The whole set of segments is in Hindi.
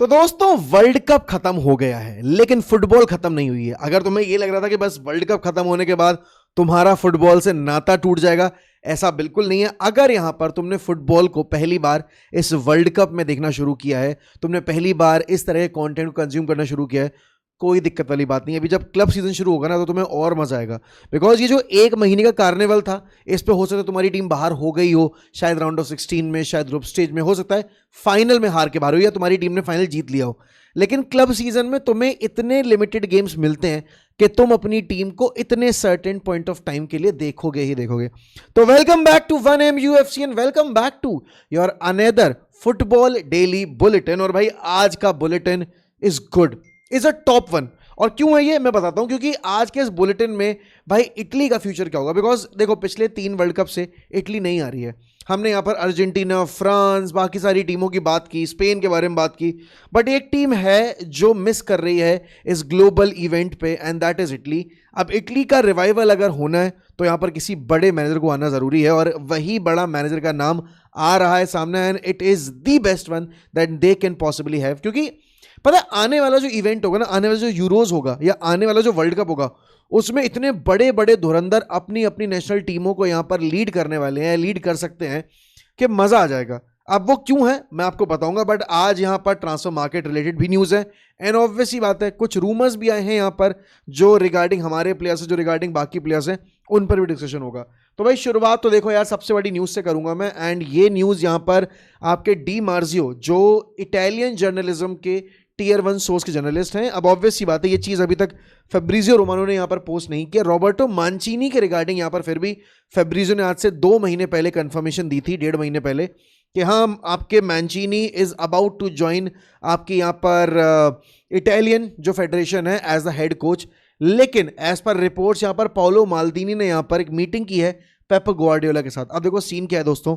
तो दोस्तों वर्ल्ड कप खत्म हो गया है लेकिन फुटबॉल खत्म नहीं हुई है। अगर तुम्हें यह लग रहा था कि बस वर्ल्ड कप खत्म होने के बाद तुम्हारा फुटबॉल से नाता टूट जाएगा, ऐसा बिल्कुल नहीं है। अगर यहां पर तुमने फुटबॉल को पहली बार इस वर्ल्ड कप में देखना शुरू किया है, तुमने पहली बार इस तरह के कंटेंट को कंज्यूम करना शुरू किया है, कोई दिक्कत वाली बात नहीं है। अभी जब क्लब सीजन शुरू होगा ना तो तुम्हें और मजा आएगा, बिकॉज ये जो एक महीने का कार्निवल था इस पे हो सकता है तुम्हारी टीम बाहर हो गई हो, शायद राउंड ऑफ 16 में, शायद ग्रुप स्टेज में, हो सकता है फाइनल में हार के बाहर हो या तुम्हारी टीम ने फाइनल जीत लिया हो। लेकिन क्लब सीजन में तुम्हें इतने लिमिटेड गेम्स मिलते हैं कि तुम अपनी टीम को इतने सर्टेन पॉइंट ऑफ टाइम के लिए देखोगे ही देखोगे। तो welcome back to 1M UFC and welcome back to your another football daily bulletin. और भाई आज का bulletin is good, is a top one. और क्यों है ये मैं बताता हूं, क्योंकि आज के इस बुलेटिन में भाई इटली का फ्यूचर क्या होगा। बिकॉज देखो पिछले 3 वर्ल्ड कप से इटली नहीं आ रही है। हमने यहां पर अर्जेंटीना, फ्रांस, बाकी सारी टीमों की बात की, स्पेन के बारे में बात की, बट एक टीम है जो मिस कर रही है इस ग्लोबल इवेंट पे, एंड दैट इज इटली। अब इटली का रिवाइवल अगर होना है तो यहां पर किसी बड़े मैनेजर को आना जरूरी है, और वही बड़ा मैनेजर का नाम आ रहा है सामने, and it is the best one that they can possibly have. क्योंकि पता है आने वाला जो इवेंट होगा ना, आने वाला जो यूरोज होगा या आने वाला जो वर्ल्ड कप होगा, उसमें इतने बड़े बड़े धुरंधर अपनी अपनी नेशनल टीमों को यहां पर लीड करने वाले हैं, लीड कर सकते हैं कि मजा आ जाएगा। अब वो क्यों है मैं आपको बताऊंगा, बट आज यहां पर ट्रांसफर मार्केट रिलेटेड भी न्यूज है, एंड ऑब्वियसली बात है कुछ रूमर्स भी आए हैं यहां पर जो रिगार्डिंग हमारे प्लेयर्स है, जो रिगार्डिंग बाकी प्लेयर्स हैं, उन पर भी डिस्कशन होगा। तो भाई शुरुआत तो देखो यार सबसे बड़ी न्यूज से करूंगा मैं, एंड ये न्यूज यहां पर आपके डी मार्जियो जो इटालियन जर्नलिज्म के टियर 1 सोर्स के जर्नलिस्ट हैं। अब ऑब्वियस सी बात है ये चीज अभी तक फेब्रिजियो रोमानो ने यहां पर पोस्ट नहीं किया। रॉबर्टो मांचीनी के रिगार्डिंग यहां पर फिर भी फेब्रिजियो ने आज से 2 महीने पहले कंफर्मेशन दी थी, 1.5 महीने पहले, कि हाँ आपके मांचीनी इज अबाउट टू ज्वाइन आपकी यहां पर इटालियन जो फेडरेशन है एज द हेड कोच। लेकिन एज पर रिपोर्ट्स यहां पर पाओलो माल्दीनी ने यहां पर एक मीटिंग की है पेप ग्वार्डियोला के साथ। अब देखो सीन क्या है दोस्तों,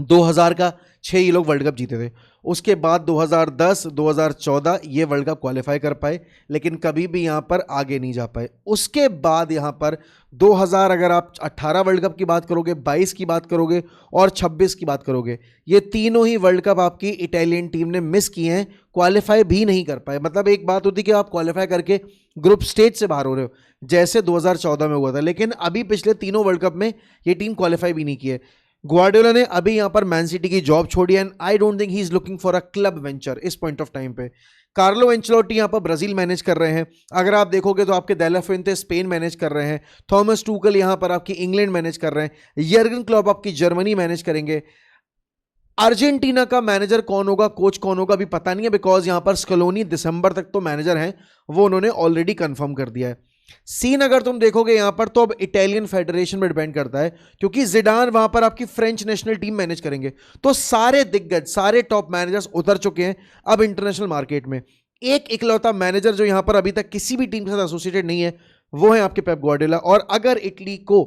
2000 का 6 ये लोग वर्ल्ड कप जीते थे, उसके बाद 2010 2014 ये वर्ल्ड कप क्वालिफाई कर पाए, लेकिन कभी भी यहां पर आगे नहीं जा पाए। उसके बाद यहां पर 2000 अगर आप 18 वर्ल्ड कप की बात करोगे, 22 की बात करोगे और 26 की बात करोगे, ये तीनों ही वर्ल्ड कप आपकी इटालियन टीम ने मिस किए हैं, क्वालिफाई भी नहीं कर पाए। मतलब एक बात होती कि आप क्वालिफाई करके ग्रुप स्टेज से बाहर हो रहे हो, जैसे 2014 में हुआ था, लेकिन अभी पिछले तीनों वर्ल्ड कप में ये टीम क्वालिफाई भी नहीं की है। ग्वार्डियोला ने अभी यहां पर मैन सिटी की जॉब छोड़ी, and I don't think he is looking for a club venture इस पॉइंट ऑफ टाइम पे। कार्लो एंचेलोटी यहां पर ब्राजील मैनेज कर रहे हैं, अगर आप देखोगे तो आपके डेला फुएंटे स्पेन मैनेज कर रहे हैं, थॉमस टूकल यहां पर आपकी इंग्लैंड मैनेज कर रहे हैं, यर्गन क्लॉप आपकी जर्मनी मैनेज करेंगे। अर्जेंटीना का मैनेजर कौन होगा, कोच कौन होगा अभी पता नहीं है, बिकॉज यहां पर स्कलोनी दिसंबर तक तो मैनेजर हैं, वो उन्होंने ऑलरेडी कंफर्म कर दिया है। सीन अगर तुम देखोगे यहां पर तो अब इटालियन फेडरेशन में डिपेंड करता है, क्योंकि जिडान वहां पर आपकी फ्रेंच नेशनल टीम मैनेज करेंगे, तो सारे दिग्गज, सारे टॉप मैनेजर्स उतर चुके हैं अब इंटरनेशनल मार्केट में। एक इकलौता मैनेजर जो यहां पर अभी तक किसी भी टीम के साथ एसोसिएटेड नहीं है, वो है आपके पेप ग्वार्डियोला। और अगर इटली को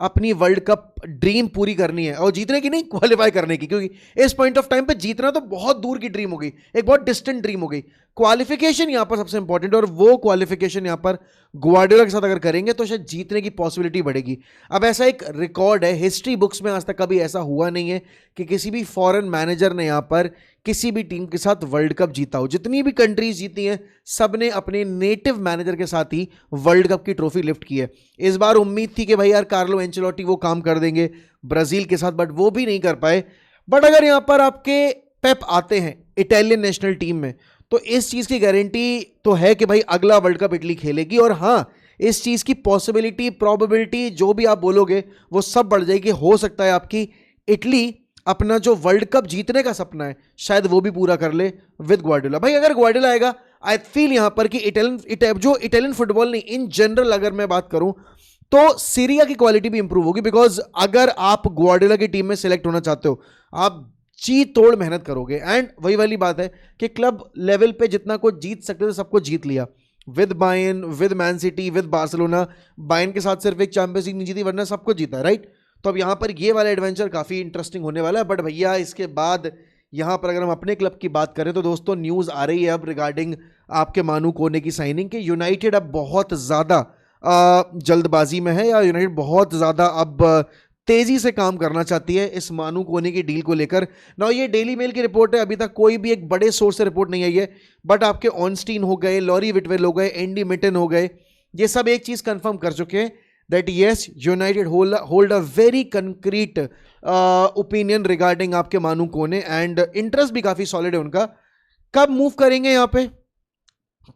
अपनी वर्ल्ड कप ड्रीम पूरी करनी है, और जीतने की नहीं, क्वालिफाई करने की, क्योंकि इस पॉइंट ऑफ टाइम पे जीतना तो बहुत दूर की ड्रीम हो गई, एक बहुत डिस्टेंट ड्रीम हो गई। क्वालिफिकेशन यहां पर सबसे इंपॉर्टेंट है, और वो क्वालिफिकेशन यहां पर ग्वार्डियोला के साथ अगर करेंगे तो शायद जीतने की पॉसिबिलिटी बढ़ेगी। अब ऐसा एक रिकॉर्ड है हिस्ट्री बुक्स में, आज तक कभी ऐसा हुआ नहीं है कि किसी भी फॉरेन मैनेजर ने यहां पर किसी भी टीम के साथ वर्ल्ड कप जीता हो। जितनी भी कंट्रीज जीती हैं सबने अपने नेटिव मैनेजर के साथ ही वर्ल्ड कप की ट्रॉफी लिफ्ट की है। इस बार उम्मीद थी कि भाई यार कार्लो एंचेलोटी वो काम कर देंगे ब्राजील के साथ, बट वो भी नहीं कर पाए। बट अगर यहां पर आपके पेप आते हैं इटालियन नेशनल टीम में, तो इस चीज की गारंटी तो है कि भाई अगला वर्ल्ड कप इटली खेलेगी। और हाँ, इस चीज की पॉसिबिलिटी, प्रोबेबिलिटी जो भी आप बोलोगे वो सब बढ़ जाएगी। हो सकता है आपकी इटली अपना जो वर्ल्ड कप जीतने का सपना है शायद वो भी पूरा कर ले विद ग्वार्डियोला। भाई अगर ग्वार्डियोला आएगा, आई फील यहां पर कि इटालियन फुटबॉल नहीं, इन जनरल अगर मैं बात करूं तो सीरिया की क्वालिटी भी इंप्रूव होगी। बिकॉज अगर आप ग्वार्डियोला की टीम में सिलेक्ट होना चाहते हो, आप जी तोड़ मेहनत करोगे, एंड वही वाली बात है कि क्लब लेवल पे जितना कुछ जीत सकते थे सब कुछ जीत लिया, with Bayern, with man city, with Barcelona. Bayern के साथ सिर्फ एक चैंपियंस लीग नहीं जीती, वरना सब कुछ जीता है, राइट। तो अब यहां पर ये वाला एडवेंचर काफी इंटरेस्टिंग होने वाला है। बट भैया इसके बाद यहां पर अगर हम अपने क्लब की बात करें तो दोस्तों न्यूज आ रही है अब रिगार्डिंग आपके मानू कोने की साइनिंग के। यूनाइटेड अब बहुत ज्यादा जल्दबाजी में है, या यूनाइटेड बहुत ज्यादा अब तेजी से काम करना चाहती है इस मानू कोने की डील को लेकर। ना ये डेली मेल की रिपोर्ट है, अभी तक कोई भी एक बड़े सोर्स से रिपोर्ट नहीं आई है, बट आपके ऑनस्टीन हो गए, लॉरी विटवेल हो गए, एंडी मिटन हो गए, ये सब एक चीज कंफर्म कर चुके हैं that yes United hold a very concrete opinion regarding आपके मानू कोने, एंड इंटरेस्ट भी काफी सॉलिड है उनका। कब मूव करेंगे यहां पे,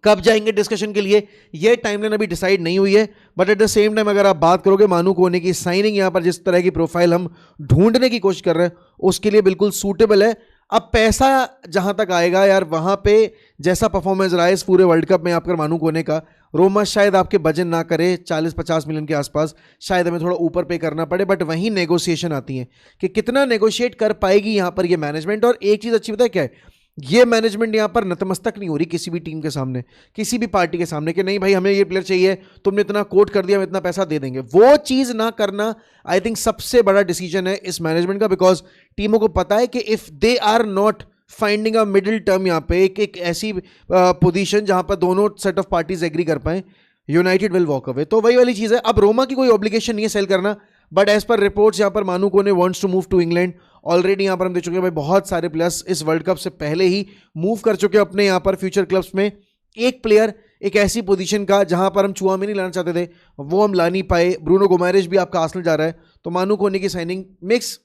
कब जाएंगे डिस्कशन के लिए, ये टाइमलाइन अभी डिसाइड नहीं हुई है, but at the same time अगर आप बात करोगे मानू कोने की साइनिंग, यहां पर जिस तरह की प्रोफाइल हम ढूंढने की कोशिश कर रहे हैं उसके लिए बिल्कुल सूटेबल है। अब पैसा जहां तक आएगा यार, वहां पे जैसा परफॉर्मेंस रहा है इस पूरे वर्ल्ड कप में आपका मानू कोने का, रोमा शायद आपके बजट ना करे 40-50 मिलियन के आसपास, शायद हमें थोड़ा ऊपर पे करना पड़े, बट वहीं नेगोशिएशन आती है कि कितना नेगोशिएट कर पाएगी यहां पर ये मैनेजमेंट। और एक चीज अच्छी पता है क्या है, ये मैनेजमेंट यहां पर नतमस्तक नहीं हो रही किसी भी टीम के सामने, किसी भी पार्टी के सामने कि नहीं भाई हमें ये प्लेयर चाहिए, तुमने इतना कोट कर दिया हम इतना पैसा दे देंगे, वो चीज ना करना आई थिंक सबसे बड़ा डिसीजन है इस मैनेजमेंट का। बिकॉज टीमों को पता है कि if they are not finding a middle term, यहाँ पे एक ऐसी पोजीशन जहां पर दोनों सेट ऑफ पार्टीज एग्री कर पाए, यूनाइटेड विल वॉक अवे। तो वही वाली चीज है, अब रोमा की कोई ऑब्लिगेशन नहीं है सेल करना, बट एज पर रिपोर्ट्स यहाँ पर Manu Kone wants to move to England. Already यहाँ पर हम देख चुके हैं भाई बहुत सारे प्लेयर्स इस वर्ल्ड कप से पहले ही मूव कर चुके हैं अपने यहाँ पर फ्यूचर क्लब्स में। एक प्लेयर एक ऐसी पोजीशन का जहां पर हम चुआ में नहीं लाना चाहते थे वो हम ला नहीं पाए, ब्रूनो गोमेरेज भी आपका आर्सेनल जा रहा है, तो मानू कोने की साइनिंग मिक्स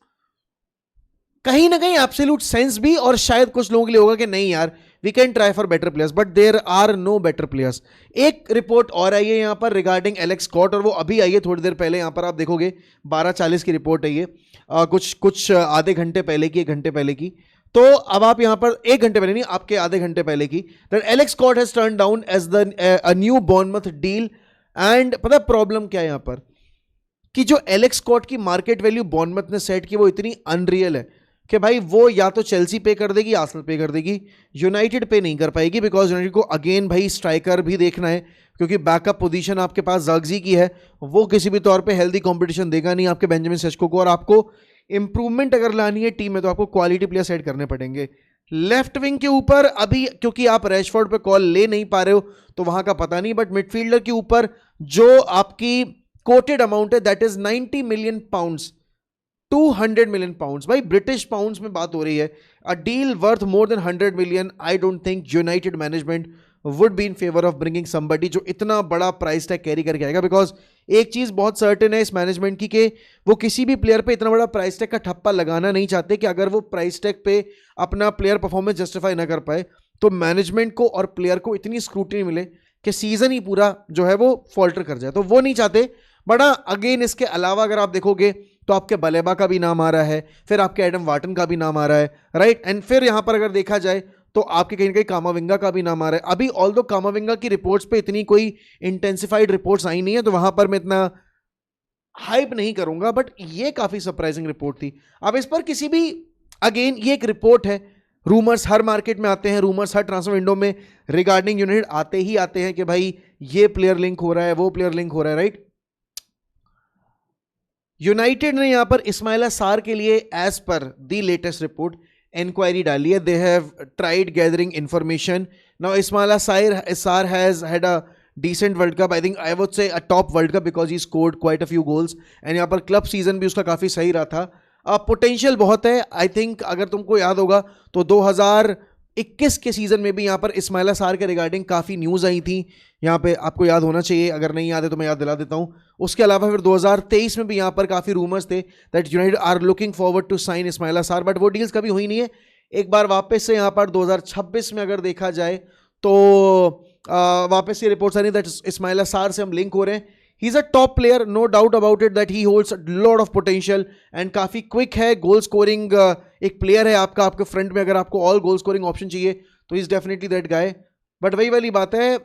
कहीं ना कहीं एब्सोल्यूट सेंस भी, और शायद कुछ लोगों के लिए होगा कि नहीं यार we can try for better players, but there are no better players. एक रिपोर्ट और आई है यहाँ पर रिगार्डिंग एलेक्स स्कॉट, और वो अभी आई है थोड़ी देर पहले, यहाँ पर आप देखोगे 12:40 की रिपोर्ट है ये, कुछ आधे घंटे पहले की, 1 घंटे पहले की। तो अब आप यहाँ पर 1 घंटे पहले नहीं, आपके आधे घंटे पहले की, that Alex Scott has turn down as the new Bournemouth deal. And पता प्रॉब्लम क्या है यहाँ पर, कि जो एलेक्स स्कॉट की मार्केट वैल्यू बॉर्नमथ ने सेट की वो इतनी अनरियल है कि भाई वो या तो चेल्सी पे कर देगी, आर्सेनल पे कर देगी, यूनाइटेड पे नहीं कर पाएगी, बिकॉज यूनाइटेड को अगेन भाई स्ट्राइकर भी देखना है, क्योंकि बैकअप पोजीशन आपके पास ज़र्गज़ी की है, वो किसी भी तौर पे हेल्दी कंपटीशन देगा नहीं आपके बेंजामिन सेस्को को, और आपको इंप्रूवमेंट अगर लानी है टीम में तो आपको क्वालिटी प्लेयर सेट करने पड़ेंगे। लेफ्ट विंग के ऊपर अभी क्योंकि आप रैशफोर्ड पे कॉल ले नहीं पा रहे हो तो वहां का पता नहीं, बट मिडफील्डर के ऊपर जो आपकी कोटेड अमाउंट है that is 90 million pounds, 200 million pounds, भाई ब्रिटिश पाउंड्स में बात हो रही है, a deal worth more than 100 million. I don't think United management would be in favour of bringing somebody जो इतना बड़ा प्राइस टैग कैरी करके आएगा, बिकॉज एक चीज बहुत सर्टेन है इस मैनेजमेंट की कि वो किसी भी प्लेयर पे इतना बड़ा प्राइस टैग का ठप्पा लगाना नहीं चाहते कि अगर वो प्राइस टैग पे अपना प्लेयर परफॉर्मेंस जस्टिफाई ना कर पाए तो मैनेजमेंट को और प्लेयर को इतनी स्क्रूटनी मिले कि सीजन ही पूरा जो है वो फॉल्टर कर जाए, तो वो नहीं चाहते। बड़ा अगेन इसके अलावा अगर आप देखोगे तो आपके बलेबा का भी नाम आ रहा है, फिर आपके एडम वाटन का भी नाम आ रहा है, राइट, एंड फिर यहां पर अगर देखा जाए तो आपके कहीं ना कहीं कामाविंगा का भी नाम आ रहा है। अभी ऑल्दो कामाविंगा की रिपोर्ट्स पे इतनी कोई इंटेंसिफाइड रिपोर्ट्स आई नहीं है तो वहां पर मैं इतना हाइप नहीं करूंगा, बट ये काफी सरप्राइजिंग रिपोर्ट थी। अब इस पर किसी भी अगेन ये एक रिपोर्ट है, रूमर्स हर मार्केट में आते हैं, रूमर्स हर ट्रांसफर विंडो में रिगार्डिंग यूनाइटेड आते ही आते हैं कि भाई ये प्लेयर लिंक हो रहा है, वो प्लेयर लिंक हो रहा है, राइट। यूनाइटेड ने यहां पर इस्माइला सार के लिए as per the latest report inquiry डाली है। They have tried gathering information. Now Ismaila Sarr has had a decent World Cup, I think I would say a top World Cup because he scored quite a few goals, and यहाँ पर क्लब सीजन भी उसका काफ़ी सही रहा था। पोटेंशियल बहुत है, आई थिंक अगर तुमको याद होगा तो 2021 के सीजन में भी यहाँ पर इस्माइला सार के रिगार्डिंग काफ़ी न्यूज़ आई थी, यहाँ पे आपको याद होना चाहिए, अगर नहीं याद है तो मैं याद दिला देता हूँ। उसके अलावा फिर 2023 में भी यहाँ पर काफ़ी रूमर्स थे that United are looking forward to sign Ismaila Sarr, but वो डील्स कभी हुई नहीं है। एक बार वापस से यहाँ पर 2026 में अगर देखा जाए तो वापस से रिपोर्ट्स आ रही दैट इस्माइला सार से हम लिंक हो रहे हैं। He is a top player, no doubt about it that he holds lot of potential and काफ़ी क्विक है, गोल स्कोरिंग एक प्लेयर है आपका, आपके फ्रंट में अगर आपको ऑल गोल स्कोरिंग ऑप्शन चाहिए तो is definitely that guy. But वही वाली बात है,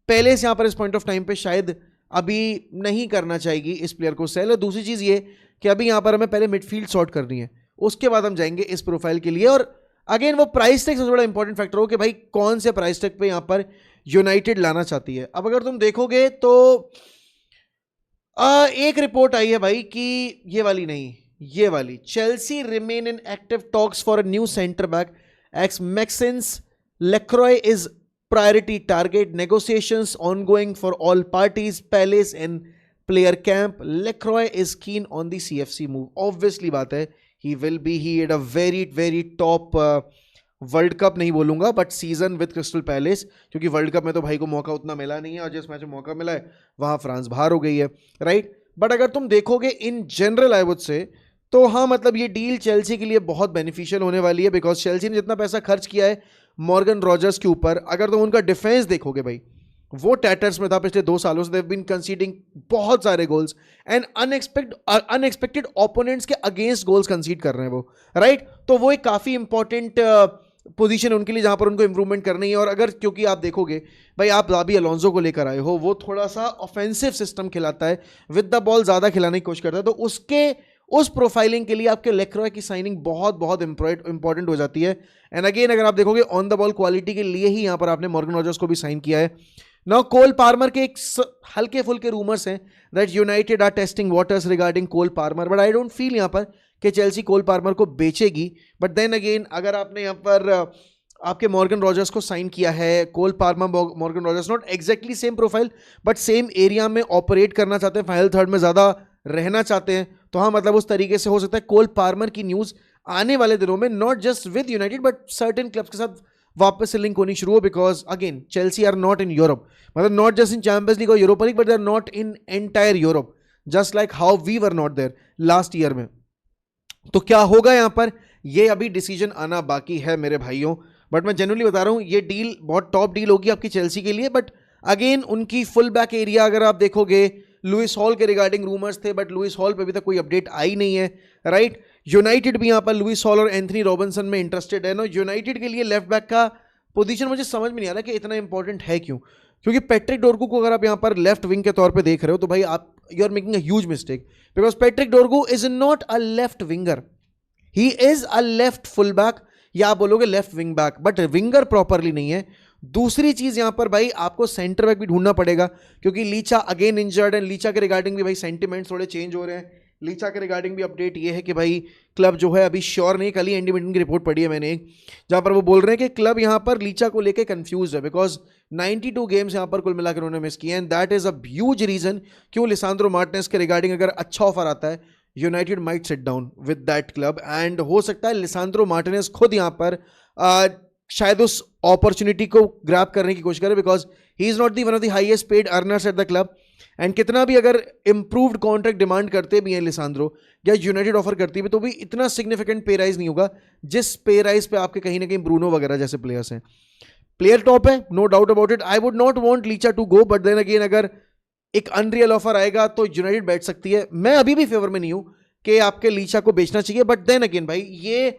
पहले से यहाँ पर इस पॉइंट ऑफ टाइम पे शायद अभी नहीं करना चाहिए इस प्लेयर को सेल। और दूसरी चीज़ ये कि अभी यहाँ पर हमें पहले मिडफील्ड सॉर्ट करनी है, उसके बाद हम जाएंगे इस प्रोफाइल के लिए। और अगेन वो प्राइस टैग सबसे बड़ा इंपॉर्टेंट फैक्टर हो कि भाई कौन से प्राइस टैग पे यहाँ पर यूनाइटेड लाना चाहती है। अब अगर तुम देखोगे तो एक रिपोर्ट आई है भाई कि ये वाली नहीं, ये वाली, Chelsea remain in active talks for a new centre back, ex Maxence Lacroix is priority target, negotiations ongoing for all parties, Palace and player camp, Lacroix is keen on the CFC move. Obviously बात है, he will be, he at a very very top World Cup नहीं बोलूंगा but season with Crystal Palace, क्योंकि वर्ल्ड कप में तो भाई को मौका उतना मिला नहीं है और जिस मैच में मौका मिला है वहां फ्रांस बाहर हो गई है, राइट. बट अगर तुम देखोगे इन जनरल आई वुड से, तो हाँ मतलब ये डील चेल्सी के लिए बहुत बेनिफिशियल होने वाली है, बिकॉज चेल्सी ने जितना पैसा खर्च किया है मॉर्गन रॉजर्स के ऊपर, अगर तुम उनका डिफेंस देखोगे भाई वो टैटर्स में था पिछले 2 सालों से. देव बीन कंसीडिंग बहुत सारे गोल्स एंड अनएक्सपेक्टेड ओपोनेंट्स के अगेंस्ट गोल्स कंसीड कर रहे हैं वो, राइट. तो वो एक काफी इंपॉर्टेंट पोजीशन है उनके लिए जहां पर उनको इंप्रूवमेंट करनी है. और अगर क्योंकि आप देखोगे भाई, आप लाबी अलोंसो को लेकर आए हो, वो थोड़ा सा ऑफेंसिव सिस्टम खिलाता है, विद द बॉल ज्यादा खिलाने की कोशिश करता है, तो उसके उस प्रोफाइलिंग के लिए आपके लेक्रॉय की साइनिंग बहुत बहुत इंपॉर्टेंट हो जाती है. एंड अगेन अगर आप देखोगे ऑन द बॉल क्वालिटी के लिए ही यहां पर आपने मॉर्गन रॉजर्स को भी साइन किया है. नाउ कोल पार्मर के एक हल्के फुल्के रूमर्स हैं that United are testing waters regarding Cole Palmer, but I don't feel यहां पर कि चेल्सी कोल पार्मर को बेचेगी. बट देन अगेन अगर आपने यहां पर आपके मॉर्गन रॉजर्स को साइन किया है, Cole Palmer Morgan Rogers not exactly same profile but same area में ऑपरेट करना चाहते हैं, फाइनल थर्ड में ज्यादा रहना चाहते हैं, तो हाँ मतलब उस तरीके से हो सकता है कोल पार्मर की न्यूज आने वाले दिनों में not just with United but certain clubs के साथ वापस से लिंक होनी शुरू हो, because again Chelsea are not in Europe, मतलब not just in Champions League और Europa League but they are not in entire Europe, just like how we were not there last year में. तो क्या होगा यहां पर, ये अभी डिसीजन आना बाकी है मेरे भाइयों. बट मैं जनरली बता रहा हूं ये डील बहुत टॉप डील होगी आपकी चेल्सी के लिए. बट अगेन उनकी फुल बैक एरिया अगर आप देखोगे, लुइस हॉल के रिगार्डिंग रूमर्स थे बट लुइस हॉल पे अभी तक कोई अपडेट आई नहीं है, राइट. यूनाइटेड भी यहां पर लुइस हॉल और एंथनी रॉबिन्सन में इंटरेस्टेड है ना. यूनाइटेड के लिए लेफ्ट बैक का पोजीशन मुझे समझ में नहीं आ रहा कि इतना इंपॉर्टेंट है क्यों, क्योंकि पैट्रिक डोर्गू को अगर आप यहां पर लेफ्ट विंग के तौर पे देख रहे हो तो भाई आप you are making a huge mistake, because Patrick Dorgu is not a left winger, he is a left full back, या आप बोलोगे left wing back, but winger properly नहीं है. दूसरी चीज यहां पर भाई आपको सेंटर बैक भी ढूंढना पड़ेगा, क्योंकि Licha again injured and Licha के रिगार्डिंग भी भाई सेंटिमेंट्स थोड़े चेंज हो रहे हैं. लीचा के रिगार्डिंग भी अपडेट ये है कि भाई क्लब जो है अभी श्योर नहीं, कल ही इंडिपेंडेंट की रिपोर्ट पढ़ी है मैंने एक, जहां पर वो बोल रहे हैं कि क्लब यहां पर लीचा को लेकर कंफ्यूज है, बिकॉज 92 गेम्स यहां पर कुल मिलाकर उन्होंने मिस किए and that is a huge reason क्यों लिसांद्रो मार्टिनेज के रिगार्डिंग अगर अच्छा ऑफर आता है United might sit down with that club. And हो सकता है लिसांद्रो मार्टिनेज खुद यहां पर शायद उस अपॉर्चुनिटी को ग्रैब करने की कोशिश करे, because he is not the one of the highest paid earners at the club. And कितना भी अगर इंप्रूव्ड कॉन्ट्रैक्ट डिमांड करते भी हैं लिसांद्रो या यूनाइटेड ऑफर करती है तो भी इतना सिग्निफिकेंट पे राइज नहीं होगा जिस पे राइज पे आपके कहीं ना कहीं ब्रूनो वगैरह जैसे प्लेयर्स हैं. प्लेयर टॉप है, no doubt about it. I would not want Licha to go, but then again अगर एक अनरियल ऑफर आएगा तो यूनाइटेड बैठ सकती है. मैं अभी भी फेवर में नहीं हूं कि आपके लीचा को बेचना चाहिए, बट देन अगेन भाई ये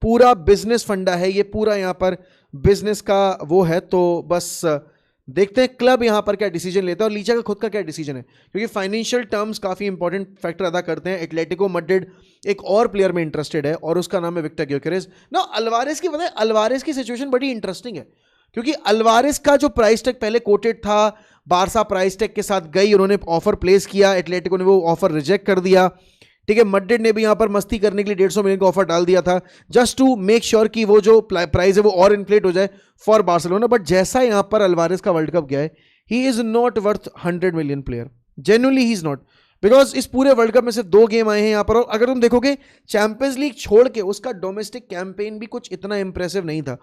पूरा बिजनेस फंडा है, ये पूरा यहां पर बिजनेस का वो है, तो बस देखते हैं क्लब यहां पर क्या डिसीजन लेता है और लीचा का खुद का क्या डिसीजन है, क्योंकि फाइनेंशियल टर्म्स काफी इंपॉर्टेंट फैक्टर अदा करते हैं. एटलेटिको मैड्रिड एक और प्लेयर में इंटरेस्टेड है और उसका नाम है विक्टर ग्योकेरेस. ना अल्वारेस की, पता है अल्वारेस की सिचुएशन बड़ी इंटरेस्टिंग है, क्योंकि अल्वारेस का जो प्राइस टैग पहले कोटेड था, बारसा प्राइस टैग के साथ गई, उन्होंने ऑफर प्लेस किया, एटलेटिको ने वो ऑफर रिजेक्ट कर दिया, ठीक है. मैड्रिड ने भी यहां पर मस्ती करने के लिए 150 मिलियन का ऑफर डाल दिया था जस्ट टू मेक श्योर कि वो जो प्राइस है वो और इन्फ्लेट हो जाए फॉर बार्सिलोना. बट जैसा यहां पर अल्वारेस का वर्ल्ड कप गया है, he is not worth 100 million player, genuinely he is not, because इस पूरे वर्ल्ड कप में से 2 गेम आए हैं यहां पर, और अगर तुम देखोगे चैंपियंस लीग छोड़ के उसका डोमेस्टिक कैंपेन भी कुछ इतना इंप्रेसिव नहीं था.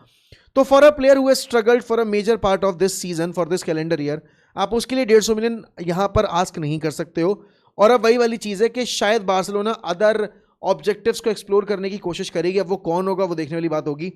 तो for a player who has struggled for a major part of this season, for this calendar year, आप उसके लिए 150 मिलियन यहां पर आस्क नहीं कर सकते हो. और अब वही वाली चीज है कि शायद बार्सिलोना अदर ऑब्जेक्टिव्स को एक्सप्लोर करने की कोशिश करेगी. अब वो कौन होगा वो देखने वाली बात होगी.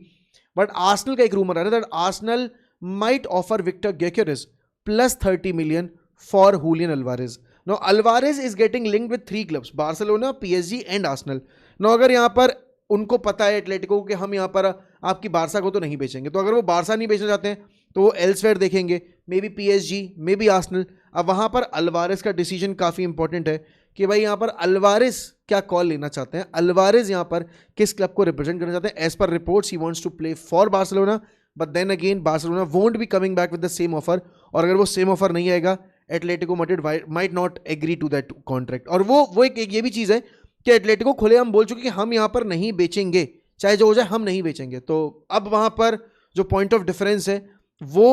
बट आर्सेनल का एक रूमर है that Arsenal might offer Viktor Gyokeres plus 30 million for Julian Alvarez. No Alvarez is getting linked with 3 clubs, Barcelona, PSG and Arsenal. No अगर यहां पर उनको पता है एटलेटिको कि हम यहां पर आपकी बारसा को तो नहीं बेचेंगे, तो अगर वो बारसा नहीं बेचना चाहते हैं तो वो एल्सवेयर देखेंगे, may be PSG, may be Arsenal. अब वहां पर अल्वारेस का डिसीजन काफी इंपॉर्टेंट है कि भाई यहां पर अल्वारेस क्या कॉल लेना चाहते हैं, अल्वारेस यहां पर किस क्लब को रिप्रेजेंट करना चाहते हैं. As per reports he wants to play for Barcelona, but then again Barcelona won't be coming back with the same offer, और अगर वो सेम ऑफर नहीं आएगा Atletico Madrid might not agree to that contract. और वो एक ये भी चीज है कि एटलेटिको खुले हम बोल चुके कि हम यहां पर नहीं बेचेंगे, चाहे जो हो जाए हम नहीं बेचेंगे. तो अब वहां पर जो पॉइंट ऑफ डिफरेंस है वो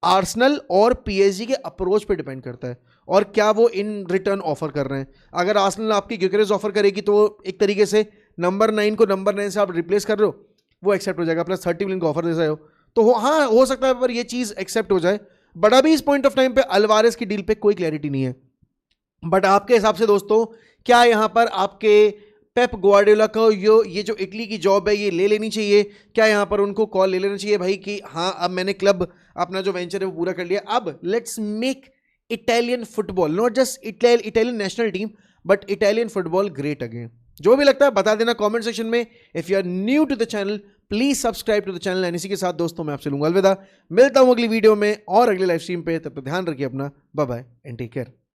आर्सेनल और पीएसजी के अप्रोच पे डिपेंड करता है और क्या वो इन रिटर्न ऑफर कर रहे हैं। अगर आर्सेनल आपकी ग्योकेरेस ऑफर करेगी तो एक तरीके से नंबर 9 को नंबर 9 से आप रिप्लेस कर रहे हो, वो एक्सेप्ट हो जाएगा, प्लस 30 मिलियन का ऑफर दे रहे हो तो हाँ हो सकता है पर ये चीज़ एक्सेप्ट हो जाए। बट अभी इस पॉइंट ऑफ टाइम पे अल्वारेस की डील पे कोई क्लैरिटी नहीं है। बट आपके हिसाब से दोस्तों क्या यहाँ पर आपके पेप ग्वार्डियोला को ये जो इटली की जॉब है ये ले लेनी चाहिए? क्या यहाँ पर उनको कॉल ले लेना चाहिए भाई कि हाँ अब मैंने क्लब अपना जो वेंचर है वो पूरा कर लिया, अब let's make Italian football, not just Italian national team but Italian football great again? जो भी लगता है बता देना कमेंट सेक्शन में। If you are new to the channel please subscribe to the channel. And इसी के साथ दोस्तों मैं आपसे लूंगा अलविदा, मिलता हूं अगली वीडियो में और अगले लाइव स्ट्रीम पे। तब तक ध्यान रखिए अपना, bye bye and take care.